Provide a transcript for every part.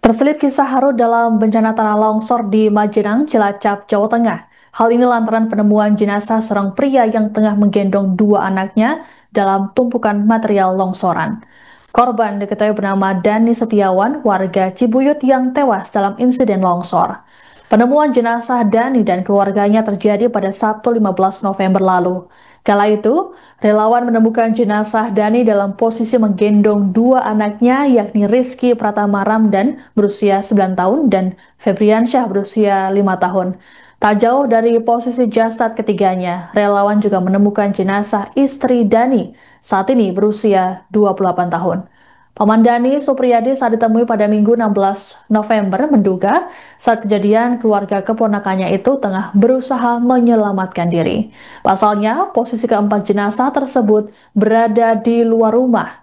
Terselip kisah haru dalam bencana tanah longsor di Majenang, Cilacap, Jawa Tengah. Hal ini lantaran penemuan jenazah seorang pria yang tengah menggendong dua anaknya dalam tumpukan material longsoran. Korban diketahui bernama Dani Setiawan, warga Cibuyut yang tewas dalam insiden longsor. Penemuan jenazah Dani dan keluarganya terjadi pada Sabtu 15 November lalu. Kala itu, relawan menemukan jenazah Dani dalam posisi menggendong dua anaknya, yakni Rizky Pratama Ramdan berusia 9 tahun dan Febriansyah berusia 5 tahun. Tak jauh dari posisi jasad ketiganya, relawan juga menemukan jenazah istri Dani, saat ini berusia 28 tahun. Paman Dani Supriyadi saat ditemui pada Minggu 16 November menduga saat kejadian keluarga keponakannya itu tengah berusaha menyelamatkan diri. Pasalnya, posisi keempat jenazah tersebut berada di luar rumah.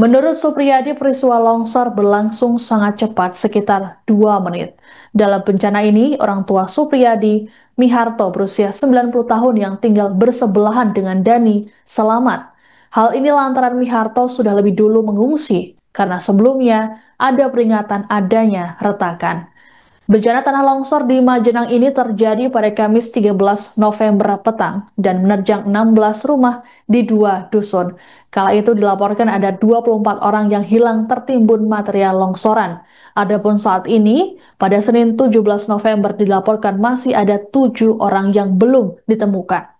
Menurut Supriyadi, peristiwa longsor berlangsung sangat cepat, sekitar 2 menit. Dalam bencana ini, orang tua Supriyadi, Miharto berusia 90 tahun yang tinggal bersebelahan dengan Dani, selamat. Hal ini lantaran Miharto sudah lebih dulu mengungsi, karena sebelumnya ada peringatan adanya retakan. Bencana tanah longsor di Majenang ini terjadi pada Kamis 13 November petang dan menerjang 16 rumah di 2 dusun. Kala itu dilaporkan ada 24 orang yang hilang tertimbun material longsoran. Adapun saat ini, pada Senin 17 November dilaporkan masih ada 7 orang yang belum ditemukan.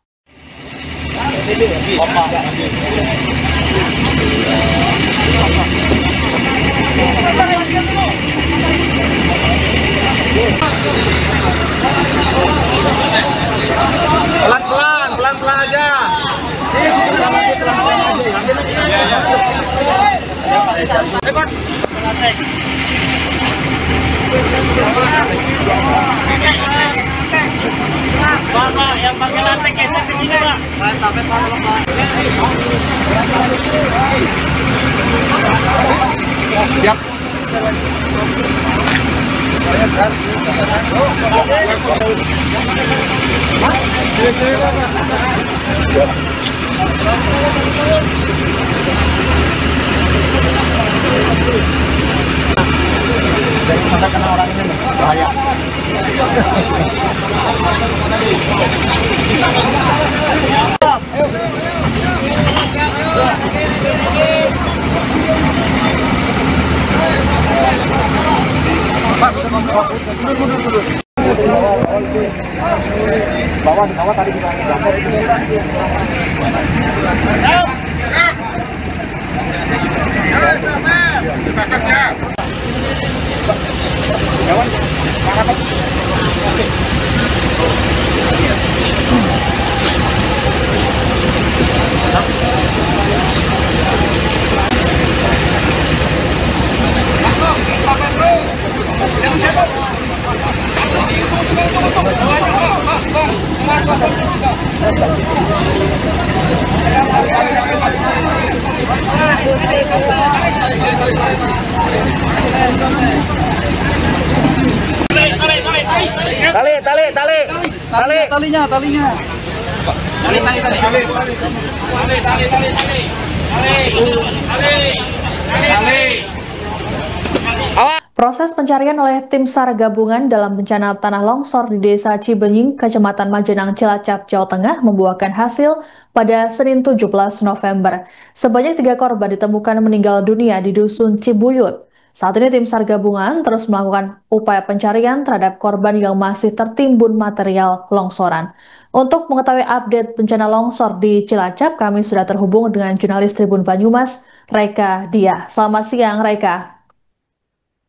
Pelan-pelan aja. Pelan-pelan aja. Bapak yang pakai lantai geser ke sini, Pak. Sampai Pak. Siap. Masa kena orang ini bahaya. Pak, bisa mundur. Bawah tadi kita gambar itu. Talinya. Proses pencarian oleh tim SAR gabungan dalam bencana tanah longsor di Desa Cibenying, Kecamatan Majenang, Cilacap, Jawa Tengah membuahkan hasil pada Senin 17 November. Sebanyak 3 korban ditemukan meninggal dunia di Dusun Cibuyut. Saat ini tim SAR gabungan terus melakukan upaya pencarian terhadap korban yang masih tertimbun material longsoran. Untuk mengetahui update bencana longsor di Cilacap, kami sudah terhubung dengan jurnalis Tribun Banyumas, Reka Diah. Selamat siang, Reka.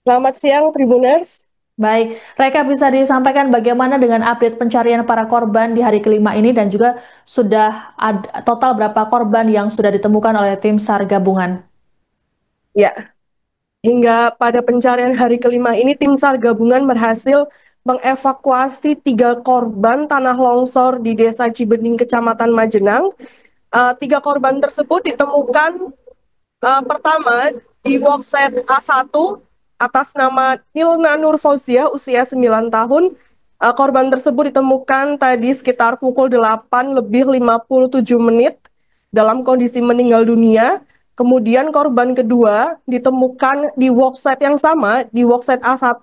Selamat siang, Tribuners. Baik, Reka, bisa disampaikan bagaimana dengan update pencarian para korban di hari kelima ini dan juga sudah ada total berapa korban yang sudah ditemukan oleh tim SAR gabungan? Ya, hingga pada pencarian hari kelima ini tim SAR gabungan berhasil mengevakuasi 3 korban tanah longsor di Desa Cibenying, Kecamatan Majenang. 3 korban tersebut ditemukan pertama di workset A1 atas nama Nilna Nur Fauziah, usia 9 tahun. Korban tersebut ditemukan tadi sekitar pukul 8 lebih 57 menit dalam kondisi meninggal dunia. Kemudian korban kedua ditemukan di worksite yang sama, di worksite A1,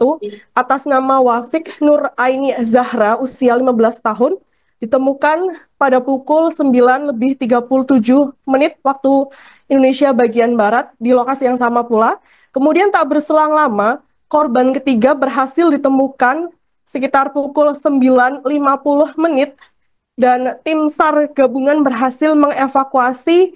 atas nama Wafik Nur Aini Zahra, usia 15 tahun, ditemukan pada pukul 9:37 waktu Indonesia bagian Barat, di lokasi yang sama pula. Kemudian tak berselang lama, korban ketiga berhasil ditemukan sekitar pukul 9:50, dan tim SAR gabungan berhasil mengevakuasi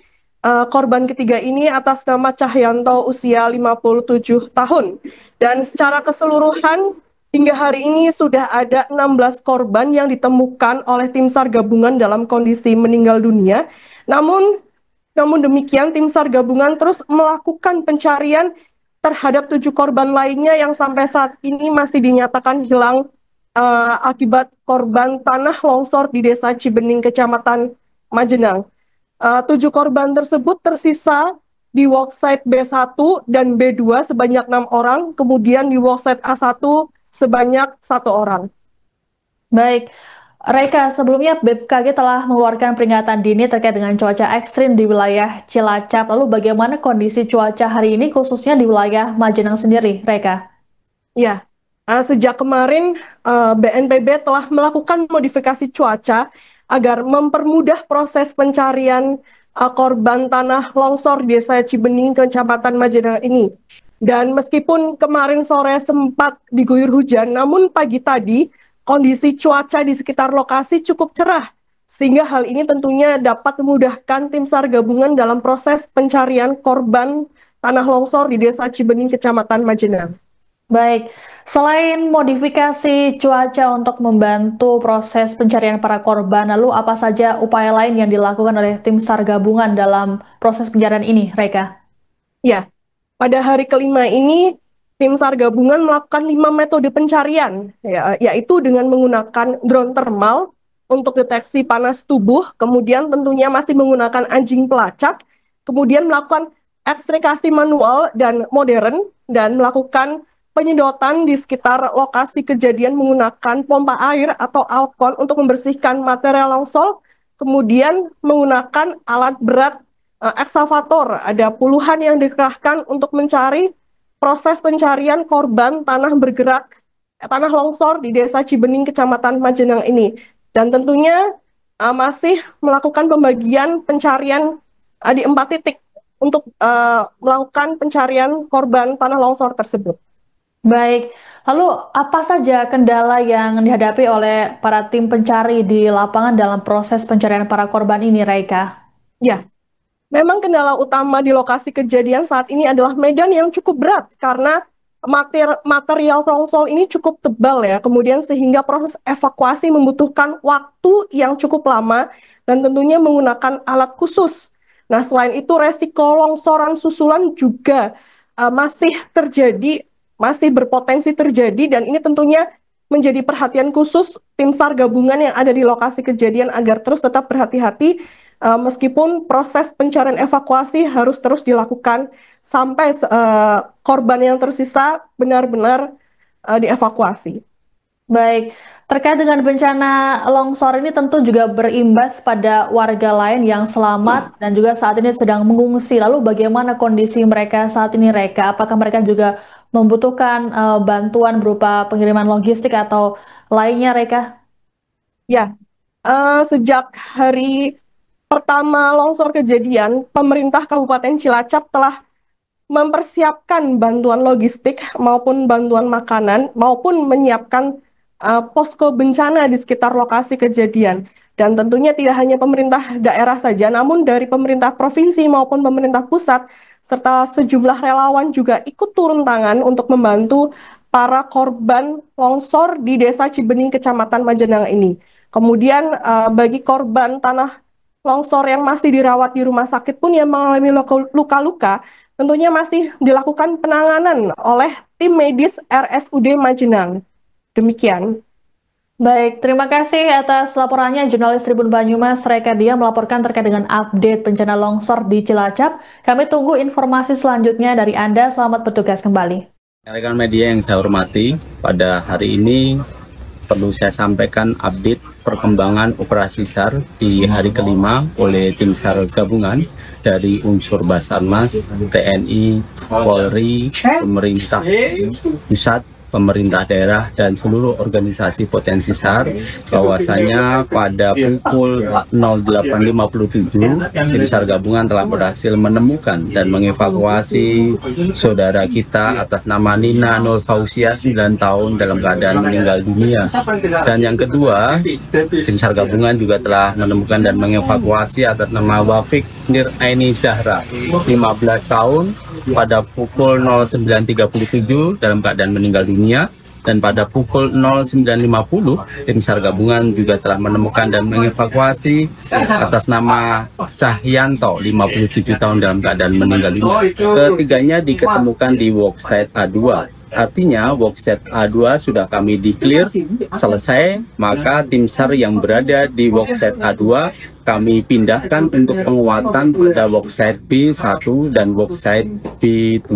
korban ketiga ini atas nama Cahyanto, usia 57 tahun. Dan secara keseluruhan hingga hari ini sudah ada 16 korban yang ditemukan oleh tim SAR gabungan dalam kondisi meninggal dunia. Namun demikian tim SAR gabungan terus melakukan pencarian terhadap 7 korban lainnya yang sampai saat ini masih dinyatakan hilang akibat korban tanah longsor di Desa Cibening, Kecamatan Majenang. 7 korban tersebut tersisa di worksite B1 dan B2 sebanyak 6 orang, kemudian di worksite A1 sebanyak 1 orang. Baik, Reka, sebelumnya BMKG telah mengeluarkan peringatan dini terkait dengan cuaca ekstrim di wilayah Cilacap. Lalu bagaimana kondisi cuaca hari ini khususnya di wilayah Majenang sendiri, Reka? Ya, sejak kemarin BNPB telah melakukan modifikasi cuaca agar mempermudah proses pencarian korban tanah longsor di Desa Cibening, Kecamatan Majenang ini. Dan meskipun kemarin sore sempat diguyur hujan, namun pagi tadi kondisi cuaca di sekitar lokasi cukup cerah, sehingga hal ini tentunya dapat memudahkan tim SAR gabungan dalam proses pencarian korban tanah longsor di Desa Cibening, Kecamatan Majenang. Baik, selain modifikasi cuaca untuk membantu proses pencarian para korban, lalu apa saja upaya lain yang dilakukan oleh tim SAR gabungan dalam proses pencarian ini, Reka? Ya, pada hari kelima ini, tim SAR gabungan melakukan 5 metode pencarian, yaitu dengan menggunakan drone thermal untuk deteksi panas tubuh, kemudian tentunya masih menggunakan anjing pelacak, kemudian melakukan ekstrakasi manual dan modern, dan melakukan penyedotan di sekitar lokasi kejadian menggunakan pompa air atau alkon untuk membersihkan material longsor, kemudian menggunakan alat berat eksavator. Ada puluhan yang dikerahkan untuk mencari proses pencarian korban tanah longsor di Desa Cibening, Kecamatan Majenang ini. Dan tentunya masih melakukan pembagian pencarian di 4 titik untuk melakukan pencarian korban tanah longsor tersebut. Baik, lalu apa saja kendala yang dihadapi oleh para tim pencari di lapangan dalam proses pencarian para korban ini, Reka? Ya, memang kendala utama di lokasi kejadian saat ini adalah medan yang cukup berat karena material longsor ini cukup tebal ya, kemudian sehingga proses evakuasi membutuhkan waktu yang cukup lama dan tentunya menggunakan alat khusus. Nah, selain itu resiko longsoran susulan juga masih berpotensi terjadi, dan ini tentunya menjadi perhatian khusus tim SAR gabungan yang ada di lokasi kejadian agar terus tetap berhati-hati meskipun proses pencarian evakuasi harus terus dilakukan sampai korban yang tersisa benar-benar dievakuasi. Baik, terkait dengan bencana longsor ini tentu juga berimbas pada warga lain yang selamat dan juga saat ini sedang mengungsi. Lalu bagaimana kondisi mereka saat ini, Reka? Apakah mereka juga membutuhkan bantuan berupa pengiriman logistik atau lainnya, Reka? Ya, sejak hari pertama longsor kejadian, pemerintah Kabupaten Cilacap telah mempersiapkan bantuan logistik maupun bantuan makanan maupun menyiapkan posko bencana di sekitar lokasi kejadian. Dan tentunya tidak hanya pemerintah daerah saja, namun dari pemerintah provinsi maupun pemerintah pusat, serta sejumlah relawan juga ikut turun tangan untuk membantu para korban longsor di Desa Cibening, Kecamatan Majenang ini. Kemudian bagi korban tanah longsor yang masih dirawat di rumah sakit pun yang mengalami luka-luka, tentunya masih dilakukan penanganan oleh tim medis RSUD Majenang. Demikian. Baik, terima kasih atas laporannya jurnalis Tribun Banyumas Reka Dia melaporkan terkait dengan update bencana longsor di Cilacap. Kami tunggu informasi selanjutnya dari Anda. Selamat bertugas kembali. Rekan media yang saya hormati, pada hari ini perlu saya sampaikan update perkembangan operasi SAR di hari kelima oleh tim SAR gabungan dari unsur Basarnas, TNI, Polri, pemerintah pusat, pemerintah daerah, dan seluruh organisasi potensi SAR, bahwasanya pada pukul 08.57 tim SAR gabungan telah berhasil menemukan dan mengevakuasi saudara kita atas nama Nina Nur Fausia 9 tahun dalam keadaan meninggal dunia. Dan yang kedua, tim SAR gabungan juga telah menemukan dan mengevakuasi atas nama Wafik Nir Aini Zahra 15 tahun pada pukul 09.37 dalam keadaan meninggal dunia. Dan pada pukul 09.50 tim SAR gabungan juga telah menemukan dan mengevakuasi atas nama Cahyanto 57 tahun dalam keadaan meninggal dunia. Ketiganya diketemukan di worksite A2. Artinya worksite A2 sudah kami declare selesai, maka tim SAR yang berada di worksite A2 kami pindahkan untuk penguatan pada worksite B1 dan worksite B2.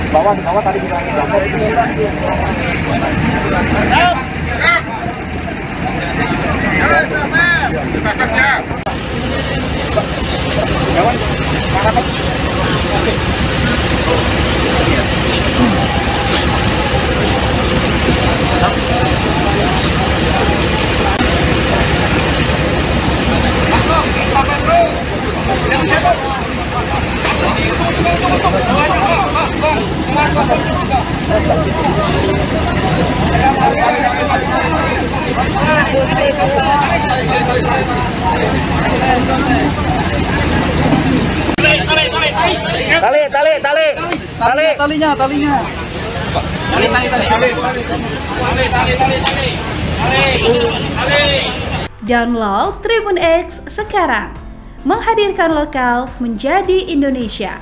Bawah tadi kita berangkat itu. Talinya. Download Tribun X sekarang, menghadirkan lokal menjadi Indonesia.